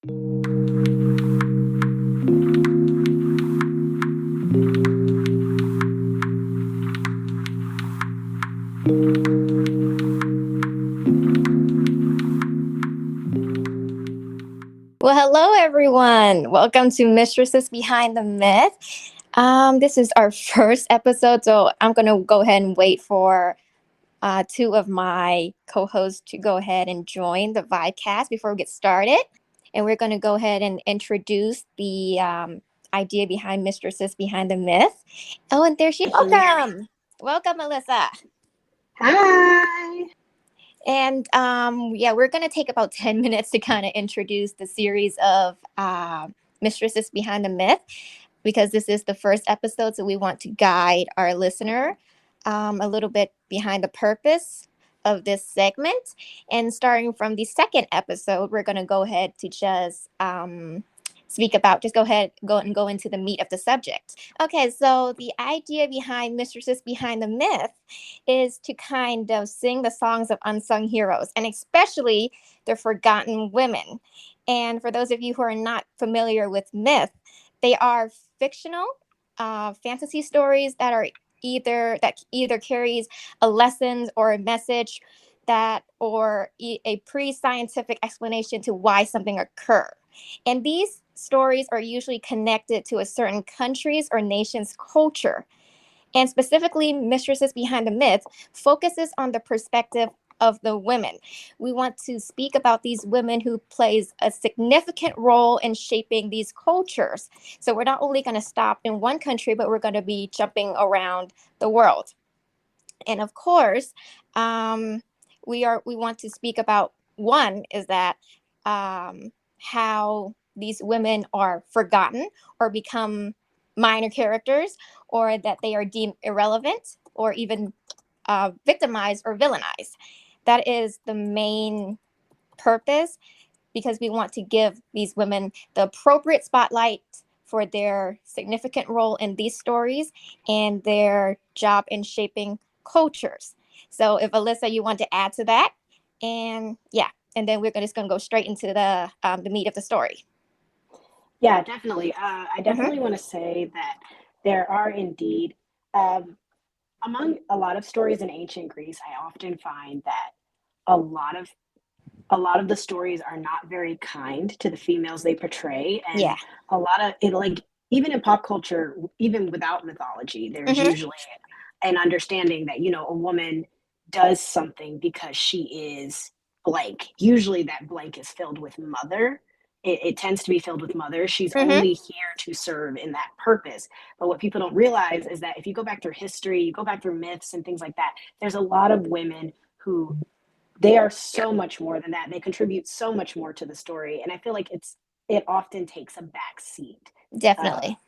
Well, hello, everyone. Welcome to Mistresses Behind the Myth. This is our first episode, so I'm going to go ahead and wait for two of my co-hosts to go ahead and join the Videcast before we get started. And we're going to go ahead and introduce the idea behind Mistresses Behind the Myth. Oh, and there she is. Welcome. Welcome, Melissa. Hi. And we're going to take about 10 minutes to kind of introduce the series of Mistresses Behind the Myth, because this is the first episode, so we want to guide our listener a little bit behind the purpose of this segment. And starting from the second episode, we're going to go ahead to just go into the meat of the subject. Okay, so the idea behind Mistresses Behind the Myth is to kind of sing the songs of unsung heroes, and especially the forgotten women. And for those of you who are not familiar with myth, they are fictional fantasy stories that either carries a lesson or a message or a pre-scientific explanation to why something occurred. And these stories are usually connected to a certain country's or nation's culture. And specifically, Mistresses Behind the Myth focuses on the perspective of the women. We want to speak about these women who plays a significant role in shaping these cultures. So we're not only going to stop in one country, but we're going to be jumping around the world. And of course, we want to speak about one is that how these women are forgotten or become minor characters, or that they are deemed irrelevant or even victimized or villainized. That is the main purpose, because we want to give these women the appropriate spotlight for their significant role in these stories and their job in shaping cultures. So if Alyssa, you want to add to that, and then we're just going to go straight into the meat of the story. Yeah, definitely. I definitely want to say that there are indeed, among a lot of stories in ancient Greece, I often find that a lot of the stories are not very kind to the females they portray, and a lot of it, like even in pop culture, even without mythology, there's usually an understanding that a woman does something because she is blank. Usually, that blank is filled with mother. It tends to be filled with mother. She's only here to serve in that purpose. But what people don't realize is that if you go back through history, you go back through myths and things like that, there's a lot of women who they are so much more than that. They contribute so much more to the story. And I feel like it often takes a back seat. Definitely.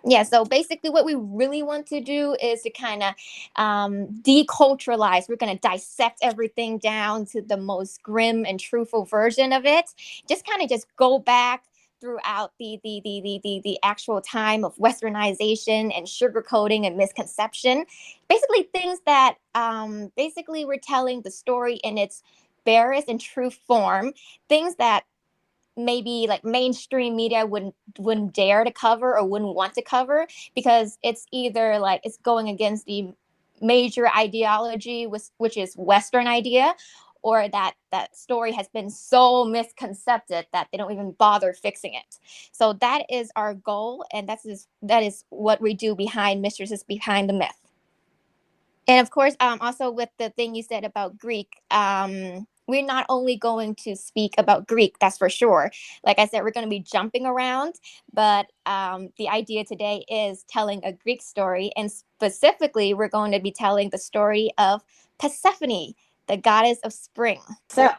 Yeah, so basically what we really want to do is to kind of deculturalize. We're going to dissect everything down to the most grim and truthful version of it. Just kind of just go back throughout the actual time of westernization and sugarcoating and misconception. Basically things that basically we're telling the story in its barest and true form. Things that maybe like mainstream media wouldn't dare to cover or wouldn't want to cover, because it's either like it's going against the major ideology, which is Western idea, or that story has been so misconcepted that they don't even bother fixing it. So that is our goal, and that is what we do behind Mistresses Behind the Myth. And of course, also with the thing you said about Greek, we're not only going to speak about Greek, that's for sure. Like I said, we're going to be jumping around, but the idea today is telling a Greek story, and specifically, we're going to be telling the story of Persephone, the goddess of spring. So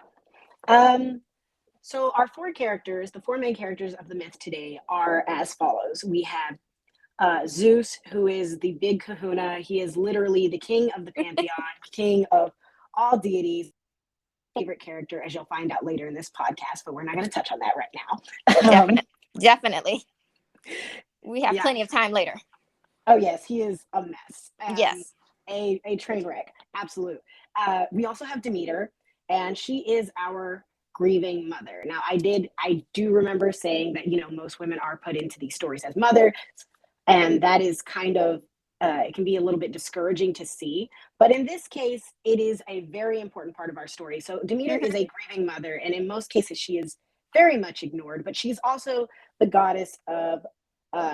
our the four main characters of the myth today are as follows. We have Zeus, who is the big kahuna. He is literally the king of the pantheon, king of all deities. Favorite character, as you'll find out later in this podcast, but we're not going to touch on that right now. Definitely. We have plenty of time later. Oh, yes, he is a mess. Yes. A train wreck. Absolute. We also have Demeter, and she is our grieving mother. Now, I do remember saying that, most women are put into these stories as mother, and that is kind of, it can be a little bit discouraging to see. But in this case, it is a very important part of our story. So Demeter is a grieving mother, and in most cases, she is very much ignored, but she's also the goddess of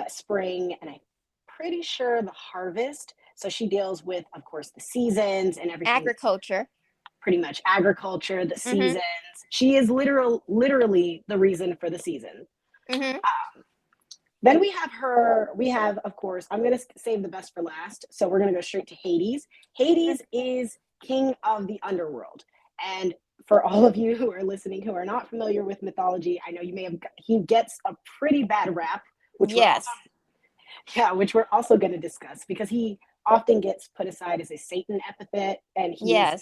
spring, and I'm pretty sure the harvest. So she deals with, of course, the seasons and everything. Agriculture. Pretty much agriculture, the seasons. She is literally the reason for the season. Then we have, of course, I'm going to save the best for last. So we're going to go straight to Hades. Hades is king of the underworld. And for all of you who are listening, who are not familiar with mythology, I know he gets a pretty bad rap, which we're also going to discuss, because he often gets put aside as a Satan epithet, and he is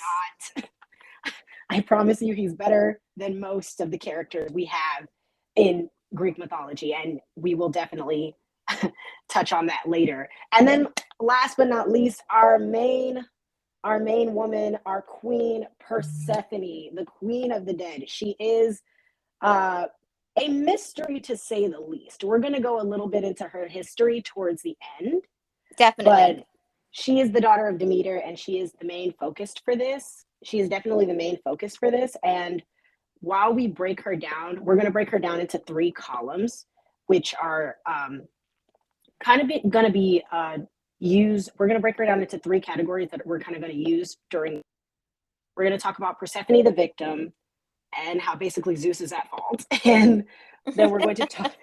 not. I promise you, he's better than most of the characters we have in Greek mythology, and we will definitely touch on that later. And then last but not least, our main woman, our queen, Persephone, the queen of the dead. She is a mystery, to say the least. We're going to go a little bit into her history towards the end. Definitely. But she is the daughter of Demeter, and she is the main focus for this. She is definitely the main focus for this. And while we break her down, we're going to break her down into 3 columns, which are going to be used. We're going to break her down into 3 categories that we're kind of going to use during. We're going to talk about Persephone the Victim, and how basically Zeus is at fault. And then we're going to talk.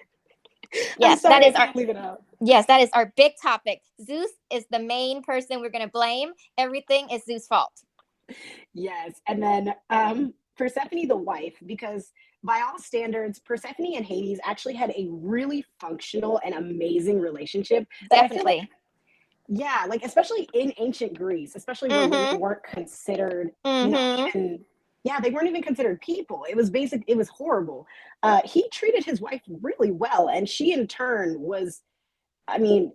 Yes, sorry, that is leave it out. Yes, that is our big topic. Zeus is the main person we're going to blame. Everything is Zeus' fault. Yes. And then Persephone the wife, because by all standards, Persephone and Hades actually had a really functional and amazing relationship. Definitely. Especially in ancient Greece, especially where women weren't considered, they weren't even considered people. It was horrible. He treated his wife really well, and she in turn was,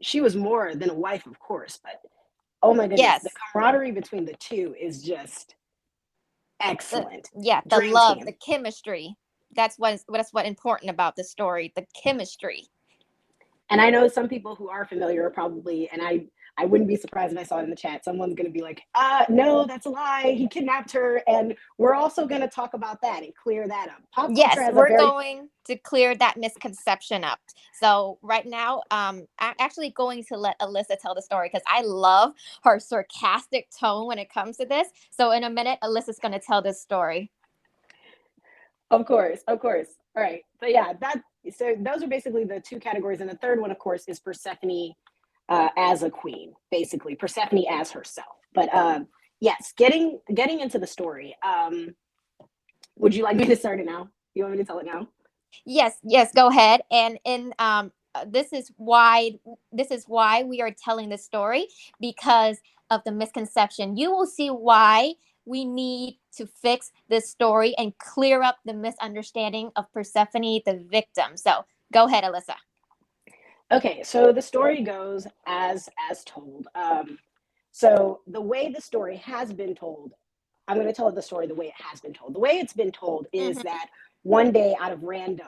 she was more than a wife, of course, but oh my goodness, the camaraderie between the two is just excellent. The love, the chemistry. That's what's important about the story, the chemistry. And I know some people who are familiar probably, and I wouldn't be surprised if I saw it in the chat, someone's going to be like, no, that's a lie. He kidnapped her. And we're also going to talk about that and clear that up. We're going to clear that misconception up. So right now, I'm actually going to let Alyssa tell the story, because I love her sarcastic tone when it comes to this. So in a minute, Alyssa's going to tell this story. Of course. All right. But so those are basically the 2 categories. And the third one, of course, is Persephone as a queen, basically Persephone as herself. But yes, getting into the story. Would you like me to start it now? You want me to tell it now? Yes, go ahead. And this is why we are telling this story, because of the misconception. You will see why we need to fix this story and clear up the misunderstanding of Persephone the victim. So go ahead, Alyssa. Okay, so the story goes as told. So the way the story has been told, I'm going to tell the story the way it has been told. The way it's been told is that one day, out of random,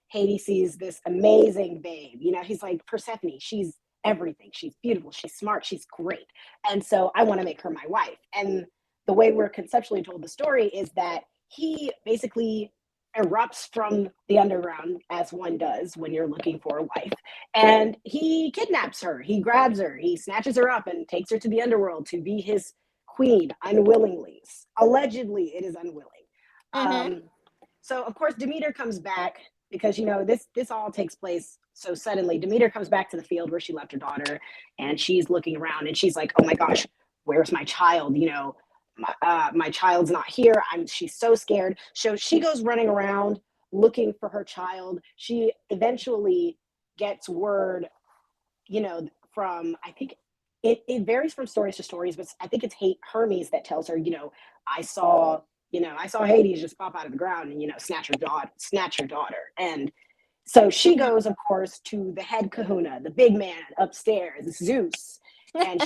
Hades sees this amazing babe. He's like, Persephone, she's everything. She's beautiful. She's smart. She's great. And so I want to make her my wife. And the way we're conceptually told the story is that he basically erupts from the underground, as one does when you're looking for a wife, and he kidnaps her. He grabs her. He snatches her up and takes her to the underworld to be his queen, unwillingly. Allegedly, it is unwilling. So of course Demeter comes back, because this all takes place so suddenly. Demeter comes back to the field where she left her daughter, and she's looking around, and she's like, oh my gosh, where's my child? My child's not here. She's so scared. So she goes running around looking for her child. She eventually gets word, from, I think it varies from stories to stories, but I think it's Hermes that tells her, I saw Hades just pop out of the ground and, snatch her daughter. And so she goes, of course, to the head kahuna, the big man upstairs, Zeus. And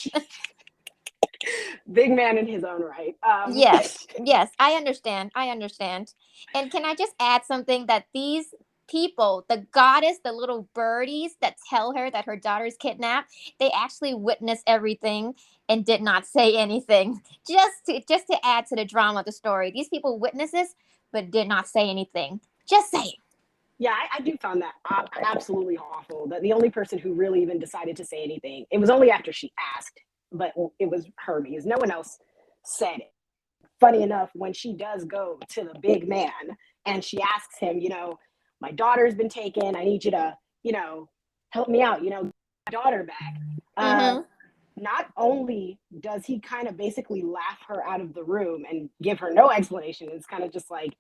Big man in his own right. Yes, yes, I understand. I understand. And can I just add something that these people, the goddess, the little birdies that tell her that her daughter's kidnapped, they actually witnessed everything and did not say anything. Just to add to the drama of the story. These people witnessed this but did not say anything. Just saying. Yeah, I do find that absolutely awful. That the only person who really even decided to say anything, it was only after she asked, but it was Hermes. No one else said it. Funny enough, when she does go to the big man and she asks him, my daughter's been taken. I need you to, help me out, get my daughter back. Mm-hmm. Not only does he kind of basically laugh her out of the room and give her no explanation, it's kind of just like,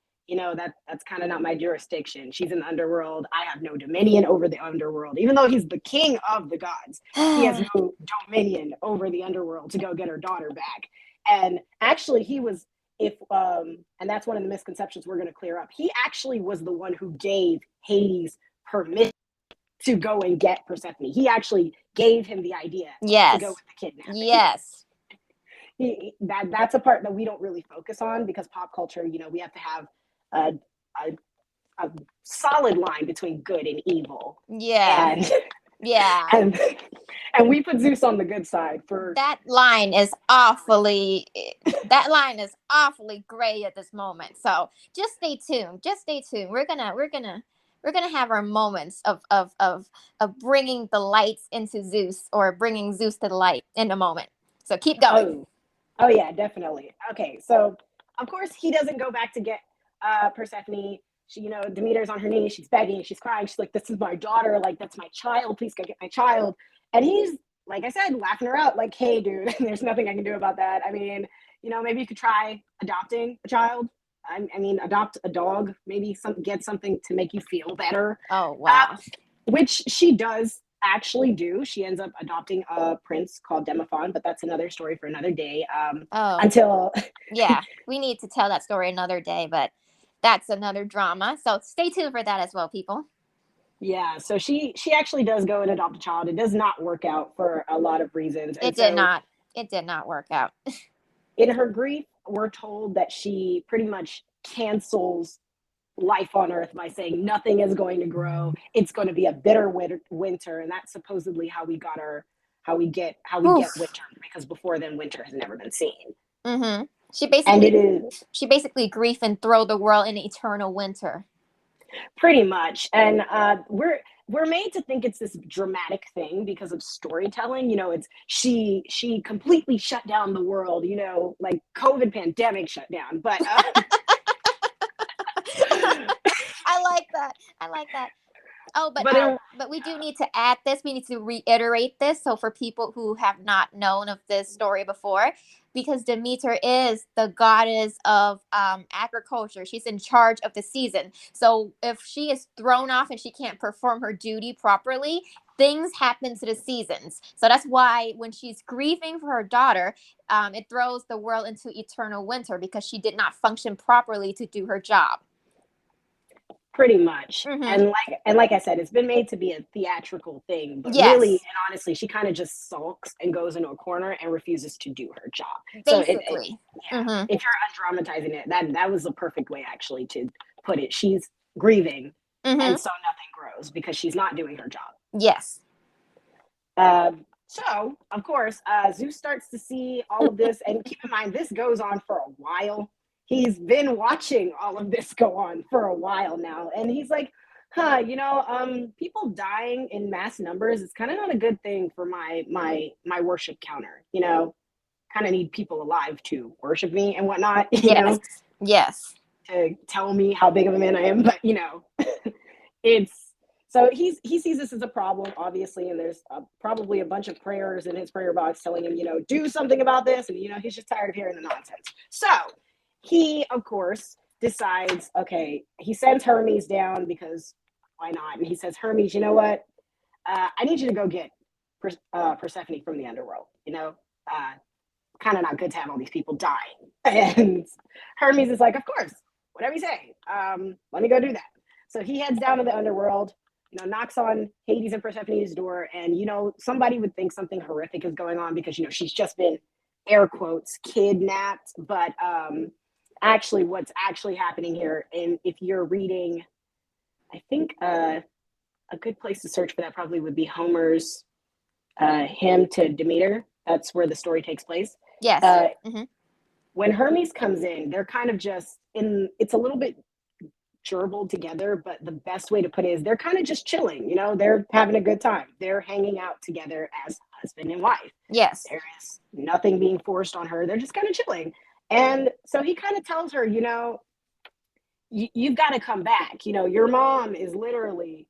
that's kind of not my jurisdiction. She's in the underworld. I have no dominion over the underworld. Even though he's the king of the gods, he has no dominion over the underworld to go get her daughter back. And actually, he was, and that's one of the misconceptions we're going to clear up. He actually was the one who gave Hades permission to go and get Persephone. He actually gave him the idea to go Yes. with the kidnapping. Yes. That's a part that we don't really focus on because pop culture, we have to have a, a solid line between good and evil. Yeah. And Yeah. and we put Zeus on the good side for that line is awfully gray at this moment. So just stay tuned. Just stay tuned. We're gonna have our moments of bringing the lights into Zeus, or bringing Zeus to the light in a moment. So keep going. Oh yeah, definitely. Okay, so of course he doesn't go back to get Persephone. She, Demeter's on her knees. She's begging. She's crying. She's like, "This is my daughter. Like, that's my child. Please go get my child." And he's, like I said, laughing her out. Like, "Hey, dude, there's nothing I can do about that. I mean, maybe you could try adopting a child. I mean, adopt a dog. Maybe get something to make you feel better." Oh wow. Which she does actually do. She ends up adopting a prince called Demophon, but that's another story for another day. Oh Until yeah, we need to tell that story another day, but that's another drama. So stay tuned for that as well, people. yeah, so she actually does go and adopt a child. It does not work out for a lot of reasons, and It did so not. It did not work out. in her grief, we're told that she pretty much cancels life on Earth by saying nothing is going to grow. It's going to be a bitter winter, and that's supposedly how we get Oof. winter, because before then winter has never been seen. Mm-hmm. And it is She basically grief and throw the world in eternal winter. pretty much, and we're made to think it's this dramatic thing because of storytelling. It's she completely shut down the world. Like COVID pandemic shut down, but. I like that. I like that. Oh, but we do need to add this. We need to reiterate this. So for people who have not known of this story before, because Demeter is the goddess of agriculture. She's in charge of the season. So if she is thrown off and she can't perform her duty properly, things happen to the seasons. So that's why when she's grieving for her daughter, it throws the world into eternal winter because she did not function properly to do her job. Pretty much. Mm-hmm. And like I said, it's been made to be a theatrical thing, but Yes. really and honestly, she kind of just sulks and goes into a corner and refuses to do her job. Basically. So if you're undramatizing it, that was the perfect way actually to put it. She's grieving, and so nothing grows because she's not doing her job. Yes. So of course, Zeus starts to see all of this, and keep in mind this goes on for a while. He's been watching all of this go on for a while now, and he's like, people dying in mass numbers is kind of not a good thing for my worship counter. Kind of need people alive to worship me and whatnot. Yes. To tell me how big of a man I am, but it's so he sees this as a problem, obviously, and there's probably a bunch of prayers in his prayer box telling him, do something about this, and he's just tired of hearing the nonsense. So he, of course, decides, okay, he sends Hermes down because why not? And he says, Hermes, you know what? I need you to go get Persephone from the underworld. Kind of not good to have all these people dying. And Hermes is like, of course, whatever you say. Let me go do that. So he heads down to the underworld, knocks on Hades and Persephone's door, and somebody would think something horrific is going on because she's just been air quotes, kidnapped, but actually what's actually happening here, and if you're reading, I think a good place to search for that probably would be Homer's hymn to Demeter. That's where the story takes place. Yes. Uh, Mm-hmm. when Hermes comes in, they're kind of just in, it's a little bit gerbled together, but the best way to put it is they're kind of just chilling. You know, they're having a good time. They're hanging out together as husband and wife. Yes. There is nothing being forced on her. They're just kind of chilling. And so he kind of tells her, you know, you've got to come back. You know, your mom is literally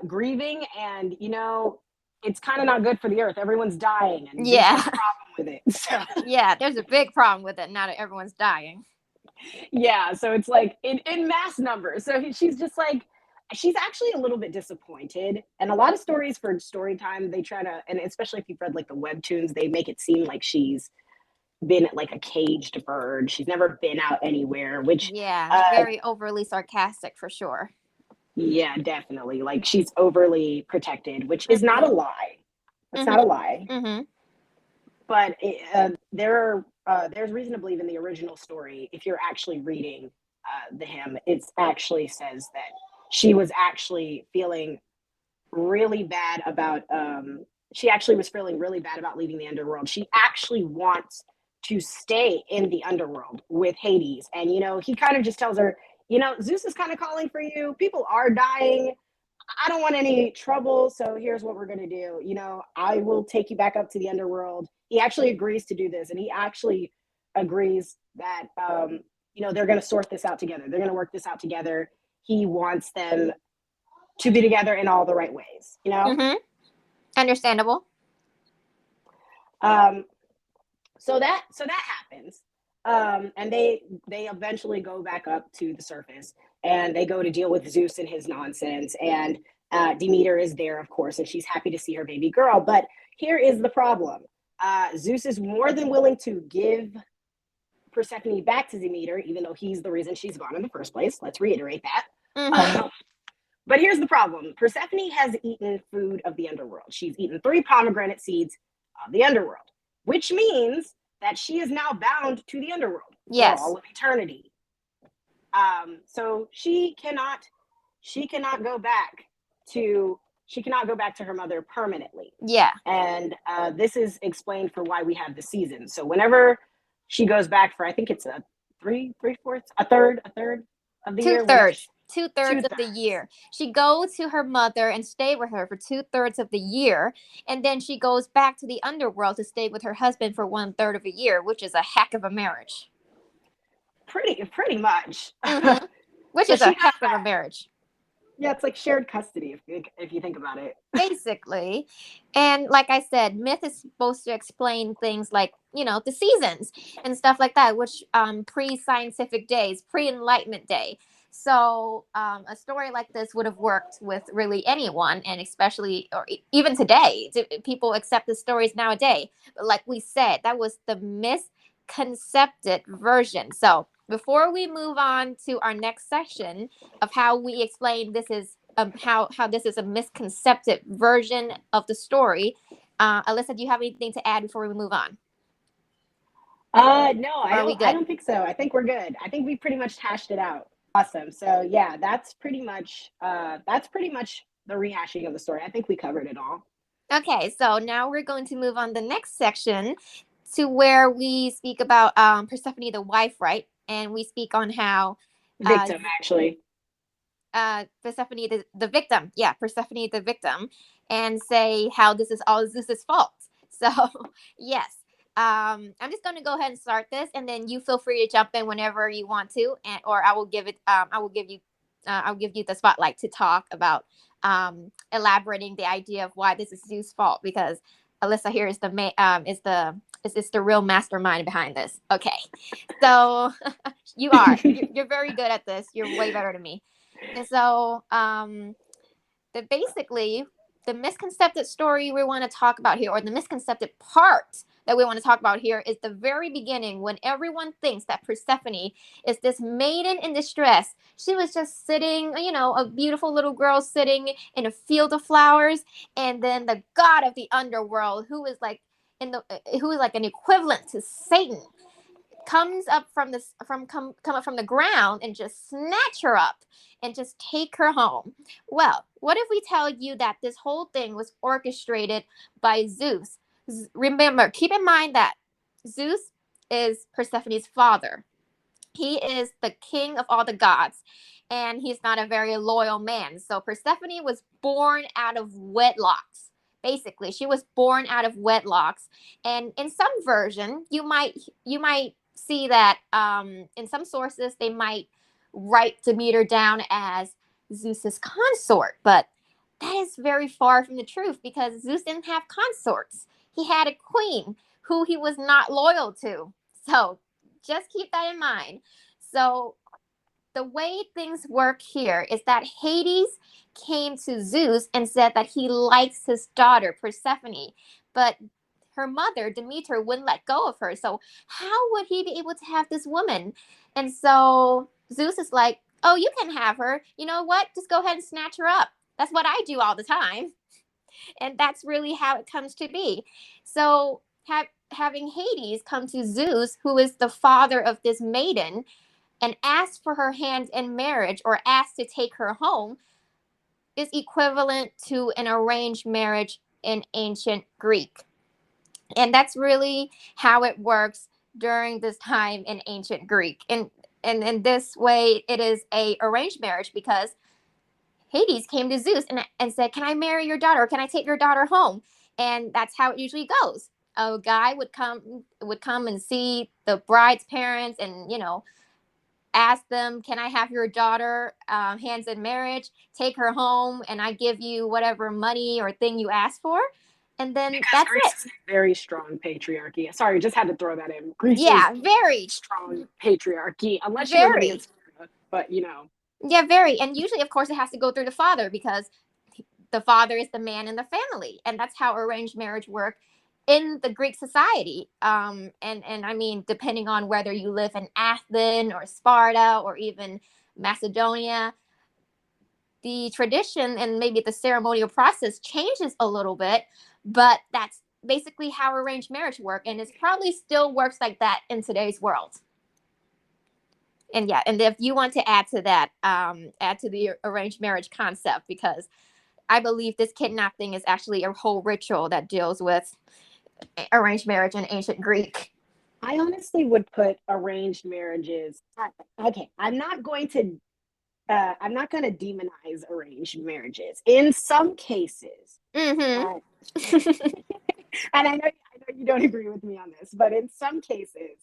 grieving, and, you know, it's kind of not good for the earth. Everyone's dying, and Zeus Yeah. has a problem with it. So Yeah, there's a big problem with it now that everyone's dying. yeah, so it's like in mass numbers. So she's just like, she's actually a little bit disappointed. And a lot of stories for story time, they try to, and especially if you've read like the webtoons, they make it seem like she's been like a caged bird. She's never been out anywhere, which, Yeah, uh, very overly sarcastic for sure. yeah, definitely. Like she's overly protected, which is not a Mm-hmm. lie. That's not a Mm-hmm. lie. Mm-hmm. But there's reason to believe in the original story, if you're actually reading the hymn, it actually says that she was actually feeling really bad about she actually was feeling really bad about leaving the underworld. She actually wants to stay in the underworld with Hades. And, you know, he kind of just tells her, you know, Zeus is kind of calling for you. People are dying. I don't want any trouble. So here's what we're going to do. You know, I will take you back up to the underworld. He actually agrees to do this. And he actually agrees that, you know, they're going to sort this out together. They're going to work this out together. He wants them to be together in all the right ways, you know? Mm-hmm. Understandable. Um, so that happens. And they eventually go back up to the surface, and they go to deal with Zeus and his nonsense. And Demeter is there, of course, and she's happy to see her baby girl. But here is the problem: Zeus is more than willing to give Persephone back to Demeter, even though he's the reason she's gone in the first place. Let's reiterate that. Mm-hmm. But here's the problem: Persephone has eaten food of the underworld. She's eaten 3 pomegranate seeds of the underworld, which means that she is now bound to the underworld for Yes. all of eternity. So she cannot go back to her mother permanently. Yeah. And this is explained for why we have the season. So whenever she goes back for, I think it's a three-fourths, a third of the Two year, whenever thirds. Two thirds of the two-thirds. year. She goes to her mother and stay with her for 2/3 of the year, and then she goes back to the underworld to stay with her husband for 1/3 of a year, which is a heck of a marriage. Pretty much. Mm-hmm. Which So is she a does heck of a that. marriage. Yeah, it's like shared custody if you think about it. Basically. And like I said, myth is supposed to explain things like, the seasons and stuff like that, which pre-scientific days, pre-enlightenment day. So a story like this would have worked with really anyone, and especially, or even today, people accept the stories nowadays. But like we said, that was the misconcepted version. So before we move on to our next section of how we explain this is how this is a misconcepted version of the story. Alyssa, do you have anything to add before we move on? No, Or I are we don't. I good? don't think so. I think we're good. I think we pretty much hashed it out. Awesome. So yeah, that's pretty much the rehashing of the story. I think we covered it all. Okay, so now we're going to move on the next section to where we speak about Persephone the wife, right? And we speak on how uh, Victim, actually. Persephone the victim, yeah, Persephone the victim, and say how this is all Zeus's fault. So, yes, I'm just going to go ahead and start this, and then you feel free to jump in whenever you want to, and or I will give it. I'll give you the spotlight to talk about elaborating the idea of why this is Zeus' fault, because Alyssa here is the real mastermind behind this. Okay, so you're very good at this. You're way better than me. And so, basically the misconcepted story we want to talk about here, or the misconcepted part that we want to talk about here, is the very beginning when everyone thinks that Persephone is this maiden in distress. She was just sitting, a beautiful little girl sitting in a field of flowers, and then the god of the underworld, who is like in the who is like an equivalent to Satan, comes up from this come up from the ground and just snatch her up and just take her home. Well, what if we tell you that this whole thing was orchestrated by Zeus? Remember, keep in mind that Zeus is Persephone's father. He is the king of all the gods, and he's not a very loyal man. So Persephone was born out of wedlocks. Basically, she was born out of wedlocks, and in some version, you might see that in some sources they might write Demeter down as Zeus's consort, but that is very far from the truth because Zeus didn't have consorts. He had a queen who he was not loyal to. So just keep that in mind. So the way things work here is that Hades came to Zeus and said that he likes his daughter Persephone, but her mother Demeter wouldn't let go of her. So how would he be able to have this woman? And so Zeus is like, "Oh, you can have her. You know what? Just go ahead and snatch her up. That's what I do all the time." And that's really how it comes to be. So having Hades come to Zeus, who is the father of this maiden, and ask for her hand in marriage or ask to take her home is equivalent to an arranged marriage in ancient Greek. And that's really how it works during this time in ancient Greek. And in this way, it is a arranged marriage because Hades came to Zeus and said, "Can I marry your daughter? Can I take your daughter home?" And that's how it usually goes. A guy would come and see the bride's parents and ask them, "Can I have your daughter hands in marriage? Take her home, and I give you whatever money or thing you ask for." And then Because that's Greece it. is a very strong patriarchy. Sorry, just had to throw that in. Greece is Yeah, very, strong patriarchy, unless you were living in very. Sparta. But Yeah, very. And usually, of course, it has to go through the father because the father is the man in the family, and that's how arranged marriage worked in the Greek society. And I mean, depending on whether you live in Athens or Sparta or even Macedonia, the tradition and maybe the ceremonial process changes a little bit, but that's basically how arranged marriage work, and it probably still works like that in today's world. And yeah, and if you want to add to that, add to the arranged marriage concept, because I believe this kidnapping is actually a whole ritual that deals with arranged marriage in ancient Greek. I honestly would put arranged marriages. Okay, I'm not going to demonize arranged marriages. In some cases, Mm-hmm. uh, and I know you don't agree with me on this, but in some cases,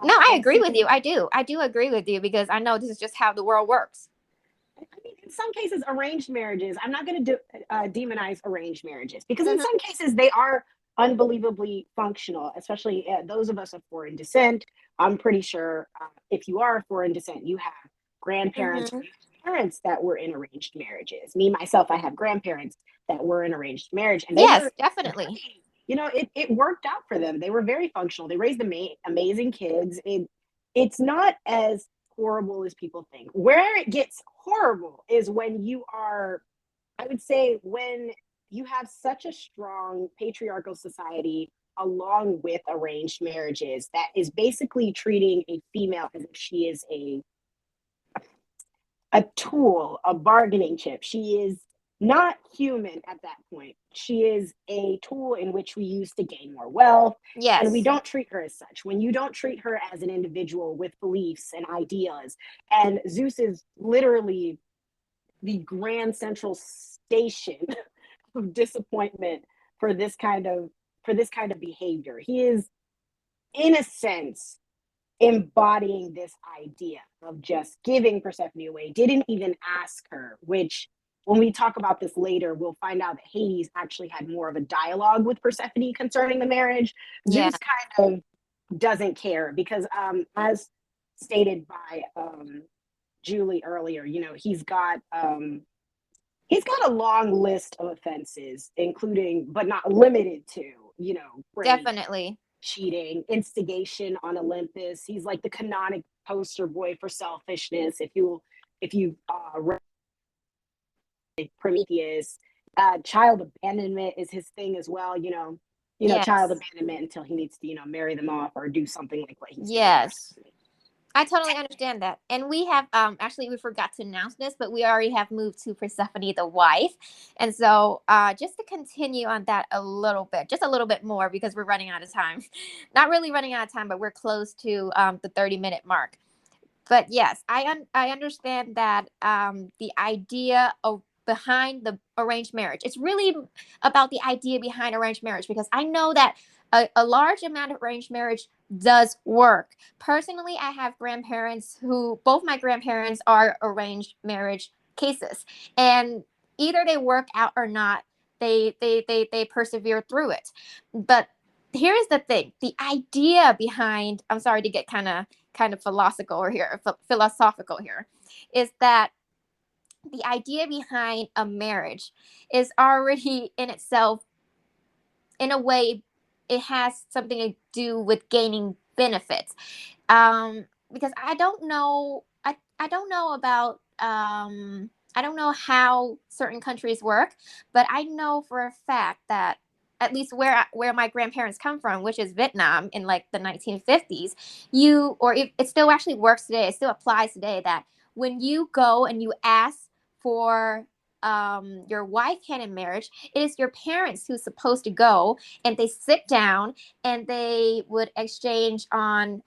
No, I I've agree with seen. you. I do agree with you because I know this is just how the world works. I mean, in some cases, arranged marriages. I'm not going to demonize arranged marriages because in Mm-hmm. some cases they are unbelievably functional, especially those of us of foreign descent. I'm pretty sure if you are of foreign descent, you have grandparents or Mm-hmm. parents that were in arranged marriages. Me myself, I have grandparents that were in arranged marriage, and they Yes, were definitely. very, it worked out for them. They were very functional. They raised amazing kids. It's not as horrible as people think. Where it gets horrible is when you are, I would say, when you have such a strong patriarchal society along with arranged marriages that is basically treating a female as if she is a tool, a bargaining chip. She is not human at that point. She is a tool in which we use to gain more wealth, and we Yes. don't treat her as such. When you don't treat her as an individual with beliefs and ideas, and Zeus is literally the grand central station of disappointment for this kind of behavior. He is, in a sense, embodying this idea of just giving Persephone away, didn't even ask her, which when we talk about this later, we'll find out that Hades actually had more of a dialogue with Persephone concerning the marriage. Yeah. Zeus kind of doesn't care because, as stated by Julie earlier, he's got a long list of offenses, including but not limited to, rape, Definitely. cheating, instigation on Olympus. He's like the canonic poster boy for selfishness. If you read Prometheus, child abandonment is his thing as well. child Yes. abandonment until he needs to, marry them off or do something like what he's doing in Yes. Persephone. I totally understand that. And we have actually we forgot to announce this, but we already have moved to Persephone the Wife. And so just to continue on that a little bit, just a little bit more because we're running out of time. Not really running out of time, but we're close to the 30-minute mark. But yes, I understand that the idea of behind the arranged marriage. It's really about the idea behind arranged marriage because I know that a large amount of arranged marriage does work. Personally, I have grandparents who both my grandparents are arranged marriage cases, and either they work out or not, they persevere through it. But here's the thing: the idea behind. I'm sorry to get kind of philosophical here, is that the idea behind a marriage is already in itself, in a way, it has something to do with gaining benefits. Because I don't know about I don't know how certain countries work, but I know for a fact that at least where my grandparents come from, which is Vietnam in like the 1950s, it still actually works today. It still applies today that when you go and you ask for your wife hand in marriage, it is your parents who's supposed to go and they sit down and they would exchange on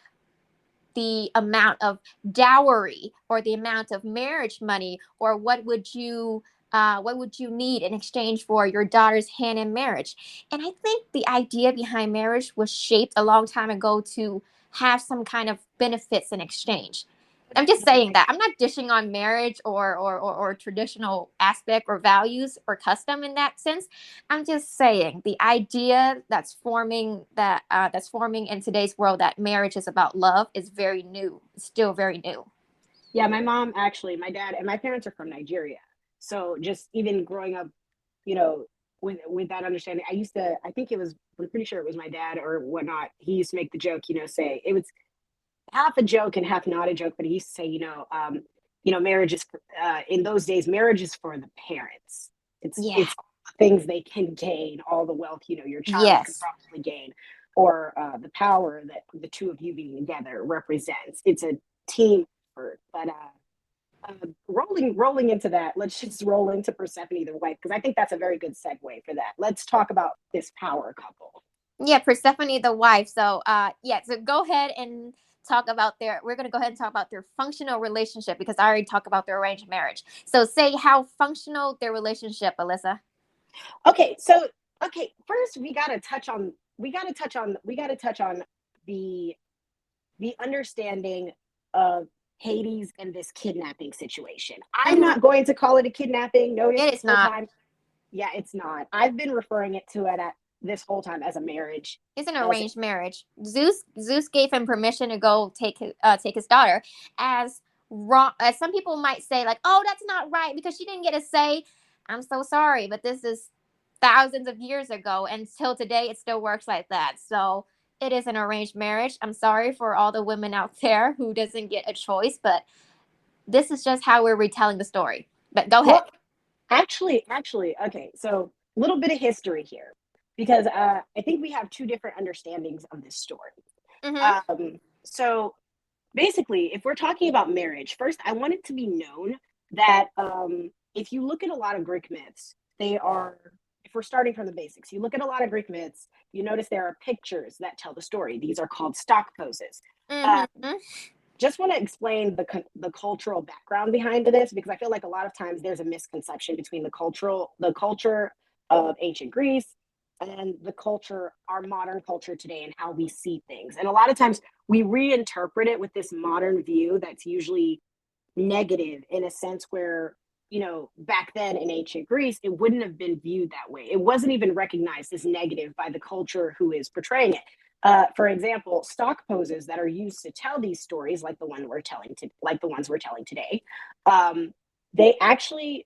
the amount of dowry or the amount of marriage money or what would you need in exchange for your daughter's hand in marriage. And I think the idea behind marriage was shaped a long time ago to have some kind of benefits in exchange. I'm just saying that I'm not dishing on marriage or traditional aspect or values or custom in that sense. I'm just saying the idea that's forming in today's world that marriage is about love is very new. It's still very new. Yeah, my dad and my parents are from Nigeria. So just even growing up, you know, with that understanding, I think I'm pretty sure it was my dad or whatnot. He used to make the joke, say it was half a joke and half not a joke, but he used to say, marriage is in those days, marriage is for the parents. Yeah. It's things they can gain, all the wealth, your child could Yes. probably gain, or the power that the two of you being together represents. It's a team effort, but rolling into that, let's just roll into Persephone the Wife because I think that's a very good segue for that. Let's talk about this power couple. Yeah, Persephone the wife. So yeah, so go ahead and talk about we're gonna go ahead and talk about their functional relationship because I already talked about their arranged marriage. So say how functional their relationship, Alyssa. Okay, so first we got to touch on the understanding of Hades and this kidnapping situation. I'm Mm-hmm. not going to call it a kidnapping. Notice It this is whole not. time. Yeah, it's not. I've been referring to it at this whole time as a marriage. It's an As arranged marriage. Zeus gave him permission to go take his daughter. As wrong as some people might say, like, oh, that's not right because she didn't get a say. I'm so sorry, but this is thousands of years ago, and till today, it still works like that. So it is an arranged marriage. I'm sorry for all the women out there who doesn't get a choice, but this is just how we're retelling the story. But go ahead. well, actually, okay. So a little bit of history here, because I think we have two different understandings of this story. Mm-hmm. So basically, if we're talking about marriage, first, I want it to be known that if you look at a lot of Greek myths, if we're starting from the basics, you look at a lot of Greek myths, you notice there are pictures that tell the story. These are called stock poses. Um, Mm-hmm. just want to explain the cultural background behind this because I feel like a lot of times there's a misconception between the culture of ancient Greece and our modern culture today and how we see things. And a lot of times we reinterpret it with this modern view that's usually negative in a sense where, back then in ancient Greece, it wouldn't have been viewed that way. It wasn't even recognized as negative by the culture who is portraying it. For example, stock poses that are used to tell these stories, like like the ones we're telling today,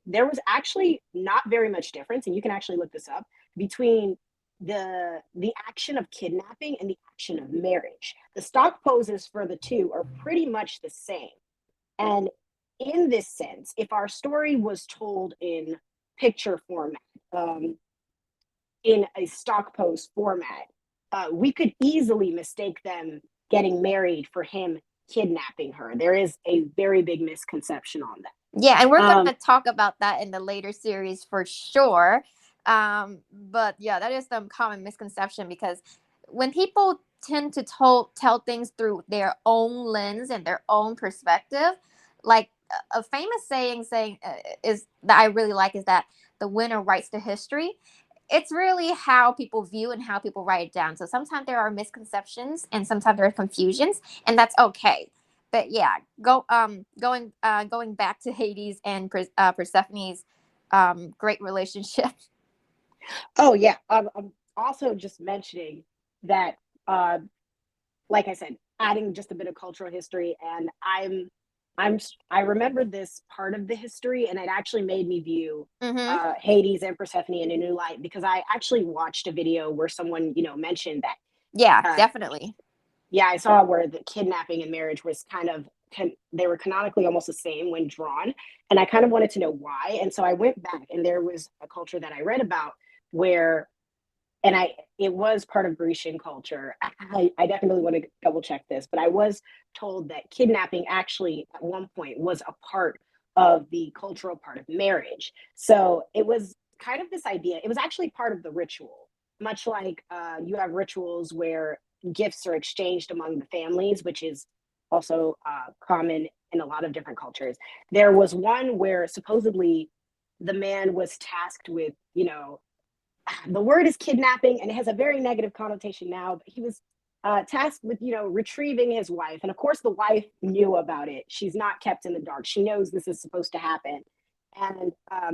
there was actually not very much difference, and you can actually look this up between the action of kidnapping and the action of marriage. The stock poses for the two are pretty much the same. And in this sense, if our story was told in picture format, um, in a stock post format, we could easily mistake them getting married for him kidnapping her. There is a very big misconception on that. Yeah, and we're going to talk about that in the later series for sure. But yeah, that is some common misconception, because when people tend to tell things through their own lens and their own perspective, like a famous saying is that I really like is that the winner writes the history. It's really how people view and how people write it down. So sometimes there are misconceptions and sometimes there are confusions, and that's okay. But yeah, going back to Hades and Persephone's great relationship. Oh yeah, I'm also just mentioning that, uh, like I said, adding just a bit of cultural history, and I'm I remember this part of the history, and it actually made me view Mm-hmm. Hades and Persephone in a new light, because I actually watched a video where someone mentioned that. Yeah, Uh, definitely. yeah, I saw where the kidnapping and marriage was kind of they were canonically almost the same when drawn, and I kind of wanted to know why, and so I went back, and there was a culture that I read about where, and it was part of Grecian culture. I definitely want to double check this, but I was told that kidnapping actually at one point was a part of the cultural part of marriage. So it was kind of this idea. It was actually part of the ritual, much like you have rituals where gifts are exchanged among the families, which is also common in a lot of different cultures. There was one where supposedly the man was tasked with, the word is kidnapping, and it has a very negative connotation now, but he was tasked with retrieving his wife, and of course the wife knew about it. She's not kept in the dark. She knows this is supposed to happen, and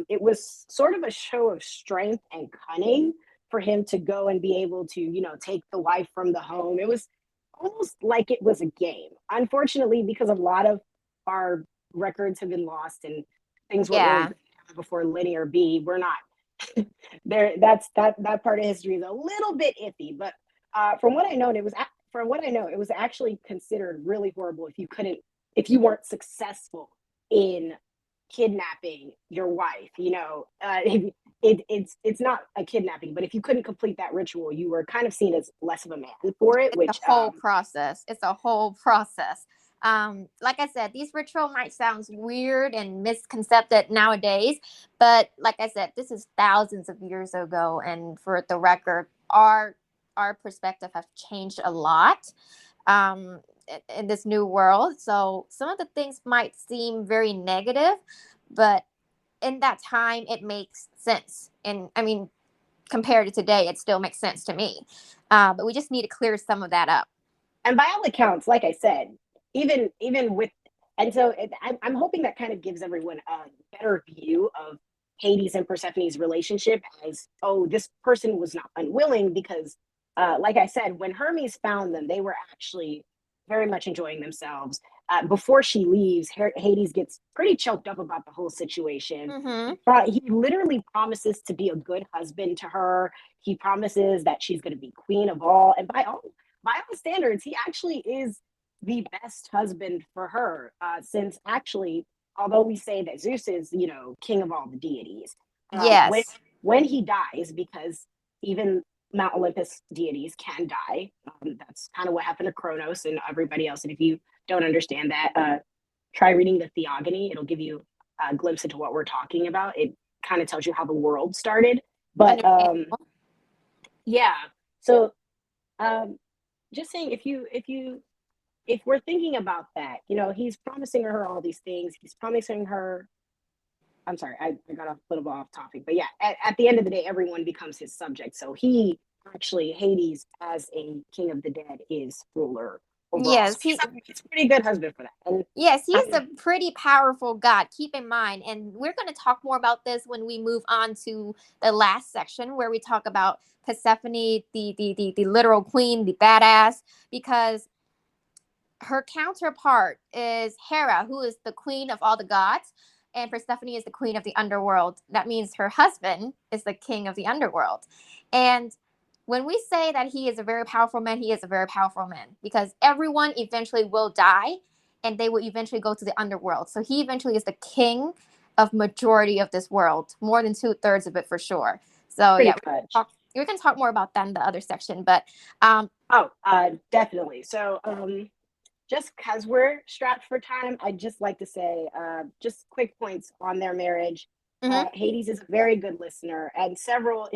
it was sort of a show of strength and cunning for him to go and be able to take the wife from the home. It was almost like it was a game, unfortunately, because a lot of our records have been lost and things weren't really Yeah. before linear B. We're not there. That part of history is a little bit iffy, but from what I know, it was actually considered really horrible if you weren't successful in kidnapping your wife. It's not a kidnapping, but if you couldn't complete that ritual, you were kind of seen as less of a man for it. It's a Which whole process. It's a whole process. Like I said, these ritual might sound weird and misconcepted nowadays, but like I said, this is thousands of years ago, and for the record, our perspective has changed a lot um, in this new world. So some of the things might seem very negative, but in that time, it makes sense. And I mean, compared to today, it still makes sense to me. But we just need to clear some of that up. and by all accounts, like I said, even with, and so I'm hoping that kind of gives everyone a better view of Hades and Persephone's relationship as, oh, this person was not unwilling, because like I said, when Hermes found them, they were actually very much enjoying themselves. Before she leaves, Hades gets pretty choked up about the whole situation. Mm-hmm. He literally promises to be a good husband to her. He promises that she's going to be queen of all, and by all standards, he actually is the best husband for her. Since actually, although we say that Zeus is, king of all the deities, when Yes. he dies, because even Mount Olympus deities can die. That's kind of what happened to Kronos and everybody else. And if you don't understand that, try reading the Theogony. It'll give you a glimpse into what we're talking about. It kind of tells you how the world started. But Understandable. yeah, so um, just saying, if we're thinking about that, he's promising her all these things. He's promising her. I'm sorry, I got a little bit off topic, but yeah, at the end of the day, everyone becomes his subject. So he actually, Hades, as a king of the dead, is ruler overall. So Yes, he he's a pretty good husband for that. And yes, he is um, a pretty powerful god. Keep in mind, and we're going to talk more about this when we move on to the last section where we talk about Persephone, the literal queen, the badass, because her counterpart is Hera, who is the queen of all the gods, and Persephone is the queen of the underworld. That means her husband is the king of the underworld. And when we say that he is a very powerful man, he is a very powerful man, because everyone eventually will die and they will eventually go to the underworld. So he eventually is the king of majority of this world, more than 2/3 of it for sure. So pretty yeah, much. We can talk more about that in the other section, but Definitely. So, just because we're strapped for time, I'd just like to say, just quick points on their marriage. mhm. Hades is a very good listener, and several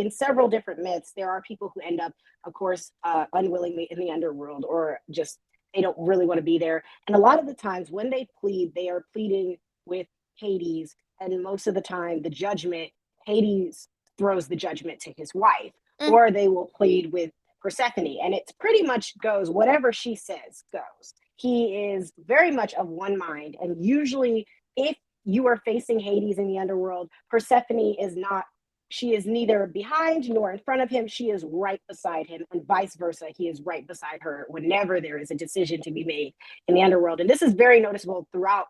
different myths, there are people who end up, of course, unwillingly in the underworld, or just they don't really want to be there. And a lot of the times, when they plead, they are pleading with Hades, and most of the time, the judgment, Hades throws the judgment to his wife, Mm. or they will plead with Persephone, and it pretty much goes whatever she says goes. He is very much of one mind, and usually, if you are facing Hades in the underworld, Persephone is not. She is neither behind nor in front of him. She is right beside him, and vice versa. He is right beside her whenever there is a decision to be made in the underworld. And this is very noticeable throughout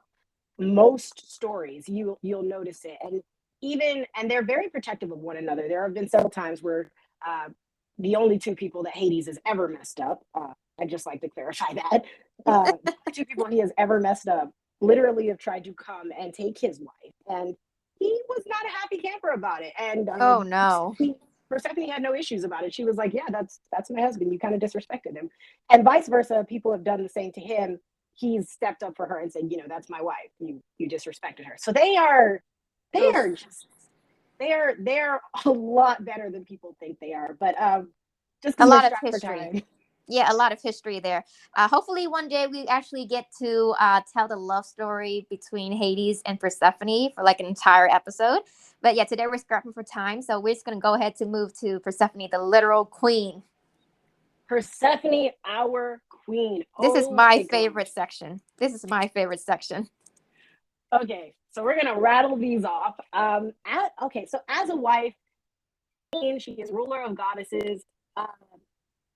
most stories. You'll notice it, and they're very protective of one another. There have been several times where the only two people that Hades has ever messed up. I'd just like to clarify that the two people he has ever messed up literally have tried to come and take his wife, and he was not a happy camper about it. And Oh no. Persephone had no issues about it. She was like, "Yeah, that's my husband. You kind of disrespected him," and vice versa. People have done the same to him. He's stepped up for her and said, "That's my wife. You disrespected her." So they Oof. are just they're a lot better than people think they are. But just A because we're lot of strapped for history. time. Yeah, a lot of history there. Hopefully, one day we actually get to tell the love story between Hades and Persephone for like an entire episode. But yeah, today we're scrapping for time, so we're just gonna go ahead to move to Persephone, the literal queen. Persephone, our queen. This is Oh my my favorite gosh. section. This is my favorite section. Okay, so we're gonna rattle these off. So as a wife, she is ruler of goddesses. Um,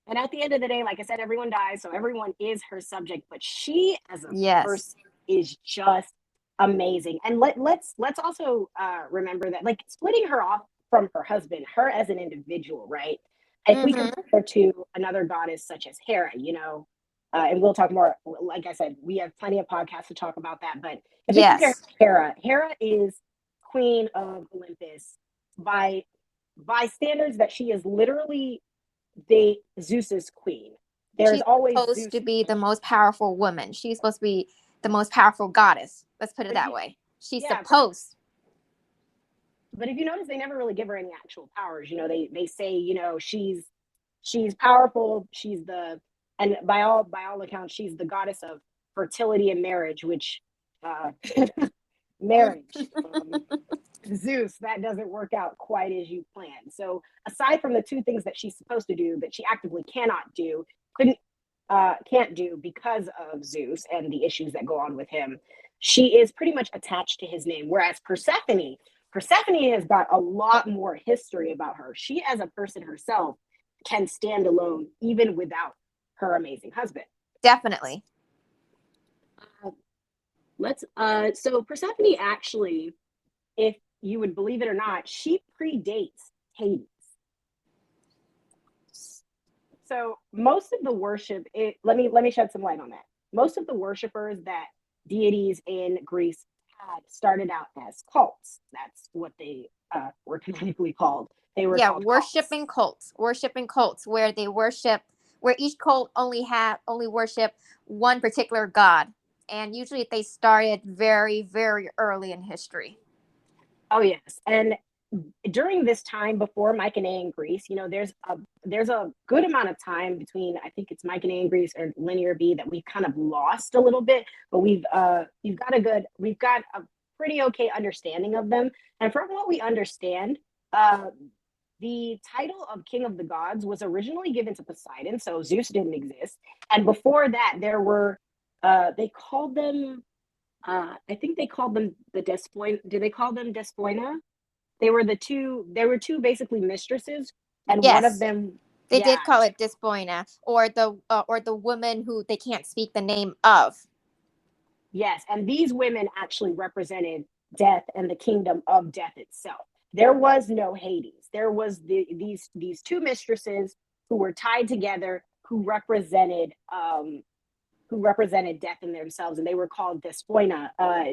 and at the end of the day, like I said, everyone dies, so everyone is her subject. But she, as a Yes. person, is just amazing. And let's also remember that, like, splitting her off from her husband, her as an individual, right? If we compare Mm-hmm. her to another goddess such as Hera, and we'll talk more. Like I said, we have plenty of podcasts to talk about that. But if we compare Yes. her to Hera, Hera is queen of Olympus by standards that she is literally Zeus's queen. There's She's always supposed Zeus. to be the most powerful woman. She's supposed to be the most powerful goddess. Let's put it But if that you, way. She's yeah, supposed. but if you notice, they never really give her any actual powers. They say, she's powerful. She's the and by all accounts, she's the goddess of fertility and marriage, which uh, marriage. Zeus, that doesn't work out quite as you plan. So aside from the two things that she's supposed to do that she actively cannot do, couldn't can't do because of Zeus and the issues that go on with him, she is pretty much attached to his name. Whereas Persephone has got a lot more history about her. She, as a person herself, can stand alone even without her amazing husband. Definitely. Uh, let's So Persephone actually, if you would believe it or not, she predates Hades. So most of the let me shed some light on that. Most of the worshipers that deities in Greece had started out as cults. That's what they were canonically called. They were Yeah, called cults. worshiping cults where they worship, where each cult only worship one particular god, and usually they started very very early in history. Oh yes, and during this time before Mycenaean Greece, there's a good amount of time between, I think it's Mycenaean Greece or Linear B, that we've kind of lost a little bit, but we've got a pretty okay understanding of them. And from what we understand, uh, the title of King of the Gods was originally given to Poseidon, so Zeus didn't exist. And before that, there were they called them I think they called them the Despoina. Do they call them Despoina? There were two basically mistresses, and one of Yes, them, they yeah, did call it Despoina, or the woman who they can't speak the name of. yes, and these women actually represented death and the kingdom of death itself. There was no Hades. There was these two mistresses who were tied together, who represented death in themselves, and they were called Despoina,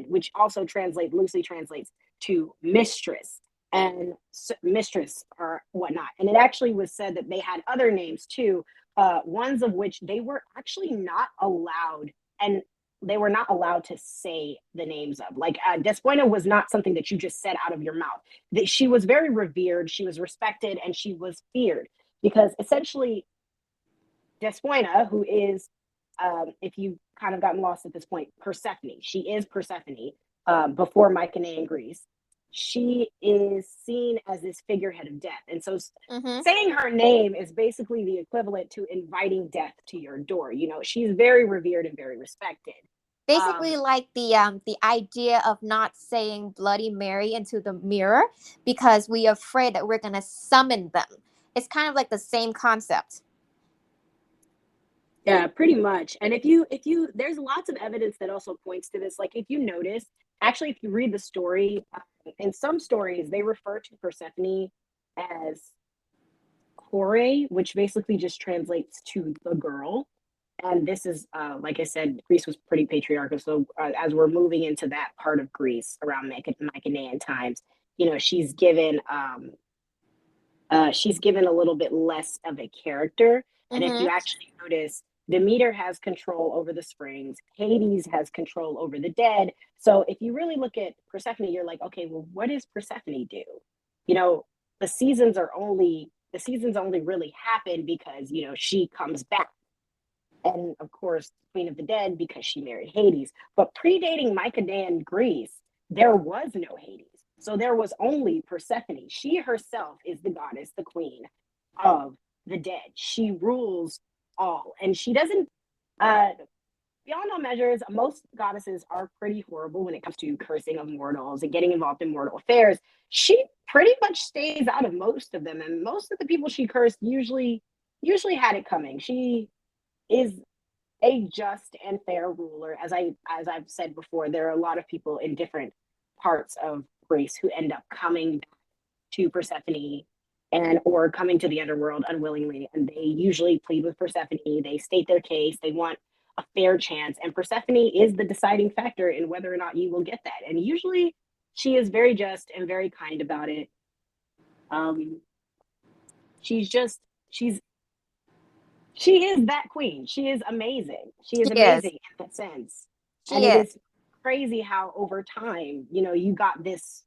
which also loosely translates to mistress. and mistress or whatnot. And it actually was said that they had other names too, ones of which they were actually not allowed, and they were not allowed to say the names of. Like Despoina was not something that you just said out of your mouth. That she was very revered, she was respected, and she was feared because essentially Despoina, who is, if you've kind of gotten lost at this point, Persephone. She is Persephone before Mycenae in Greece. She is seen as this figurehead of death. And so saying her name is basically the equivalent to inviting death to your door. You know, she's very revered and very respected. Basically, like the idea of not saying Bloody Mary into the mirror because we're afraid that we're gonna summon them. It's kind of like the same concept. Yeah, pretty much. And if you there's lots of evidence that also points to this. Like if you notice, actually, if you read the story, in some stories they refer to Persephone as Kore, which basically just translates to the girl. And this is, like I said, Greece was pretty patriarchal. So as we're moving into that part of Greece around Mycenaean times, you know, she's given a little bit less of a character. And if you actually notice, Demeter has control over the springs, Hades has control over the dead. So if you really look at Persephone, you're like, okay, well, what does Persephone do? You know, the seasons only really happen because, you know, she comes back. And of course, Queen of the Dead because she married Hades. But predating Mycenaean Greece, there was no Hades. So there was only Persephone. She herself is the goddess, the queen of the dead. She rules all. And she doesn't, beyond all measures, most goddesses are pretty horrible when it comes to cursing of mortals and getting involved in mortal affairs. She pretty much stays out of most of them. And most of the people she cursed usually had it coming. She is a just and fair ruler. As I've said before, there are a lot of people in different parts of Greece who end up coming to Persephone and or coming to the underworld unwillingly, and they usually plead with Persephone. They state their case. They want a fair chance, and Persephone is the deciding factor in whether or not you will get that. And usually, she is very just and very kind about it. Um, she's just she's she is that queen. She is amazing. She is She is. amazing in that sense. And She it is. is crazy how over time, you know, you got this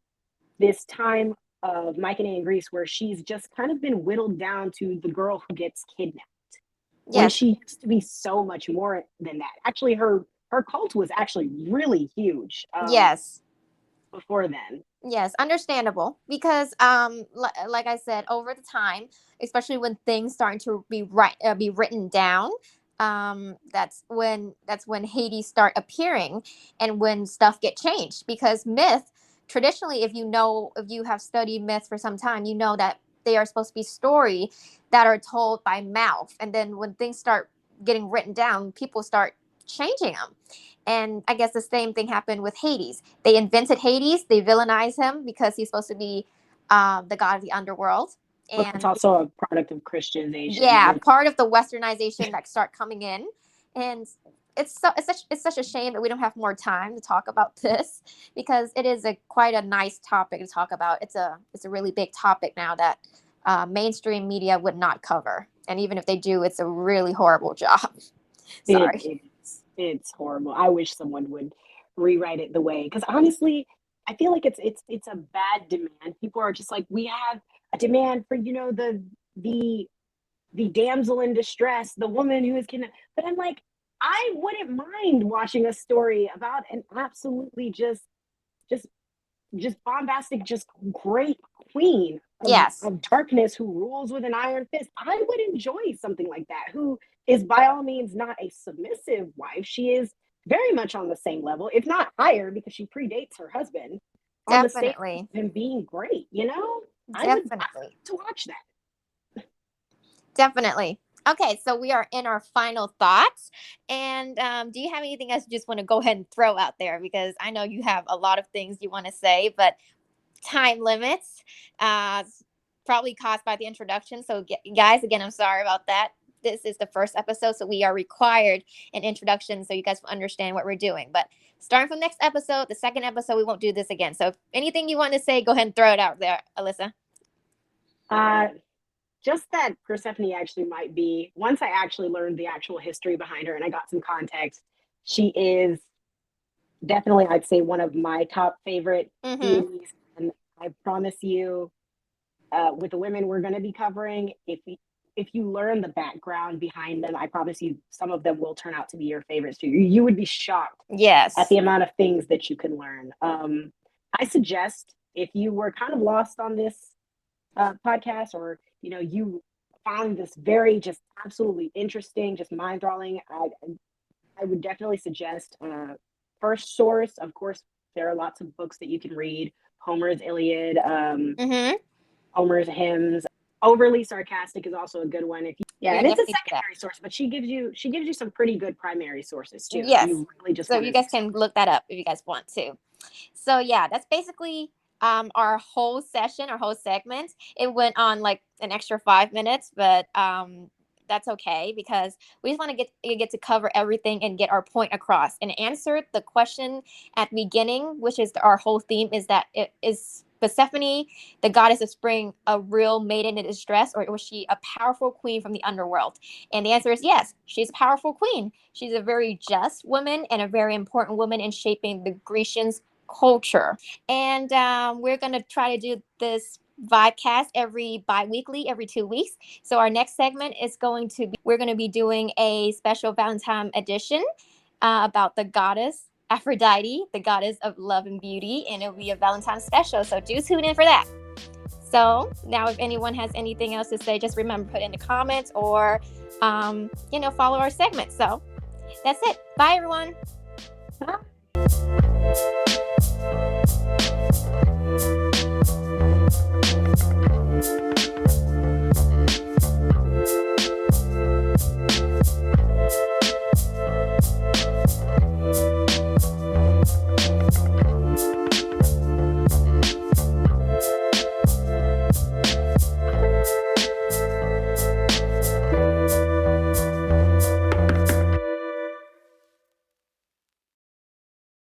time of Mycenaean Greece where she's just kind of been whittled down to the girl who gets kidnapped when Yes. she used to be so much more than that. Actually, her cult was actually really huge Yes. before then. Yes, understandable because like I said, over the time, especially when things starting to be written down, that's when Hades start appearing and when stuff get changed because myth traditionally, if you have studied myth for some time, you know that they are supposed to be story that are told by mouth, and then when things start getting written down, people start changing them. And I guess the same thing happened with Hades. They invented Hades. They villainized him because he's supposed to be the god of the underworld. Well, it's And also a product of Christianization. yeah, part of the westernization that start coming in. And it's such a shame that we don't have more time to talk about this because it is a quite a nice topic to talk about. It's a really big topic now that mainstream media would not cover. And even if they do, it's a really horrible job. It, Sorry. it's horrible. I wish someone would rewrite it the way, because honestly, I feel like it's a bad demand. People are just like, we have a demand for, you know, the the damsel in distress, the woman who is kidnapped. But I'm like, I wouldn't mind watching a story about an absolutely just just bombastic, just great queen Yes. of darkness who rules with an iron fist. I would enjoy something like that, who is by all means not a submissive wife. She is very much on the same level, if not higher, because she predates her husband, on the same Definitely. and being great, you know? I would Definitely. like to watch that. Definitely. Okay, so we are in our final thoughts. And do you have anything else you just want to go ahead and throw out there? Because I know you have a lot of things you want to say, but time limits, uh, probably caused by the introduction. So, guys, again, I'm sorry about that. This is the first episode, so we are required an introduction so you guys will understand what we're doing. But starting from next episode, the second episode, we won't do this again. So if anything you want to say, go ahead and throw it out there, Alyssa. Just that Persephone actually might be, once I actually learned the actual history behind her and I got some context, she is definitely, I'd say, one of my top favorite deities. And I promise you, with the women we're going to be covering, if you learn the background behind them, I promise you some of them will turn out to be your favorites too. You would be shocked at the amount of things that you can learn. I suggest, if you were kind of lost on this podcast, or you found this very just absolutely interesting, just mind-enthralling, I would definitely suggest first source. Of course, there are lots of books that you can read. Homer's Iliad, Homer's hymns. Overly Sarcastic is also a good one. And it's a secondary source, but she gives you some pretty good primary sources too. Yes. You really just so you guys can look that up if you guys want to. So yeah, that's basically our whole session, our whole segment. It went on like an extra 5 minutes, but that's okay, because we just want to get to cover everything and get our point across and answer the question at the beginning, which is our whole theme, is that it is Persephone, the goddess of spring, a real maiden in distress, or was she a powerful queen from the underworld? And the answer is yes, she's a powerful queen. She's a very just woman and a very important woman in shaping the Grecians' culture. And we're going to try to do this Vibecast every bi-weekly, every 2 weeks. So our next segment is we're going to be doing a special Valentine edition about the goddess Aphrodite, the goddess of love and beauty, and it'll be a Valentine special. So do tune in for that. So now, if anyone has anything else to say, just remember, put in the comments, or follow our segment. So that's it. Bye, everyone. Bye.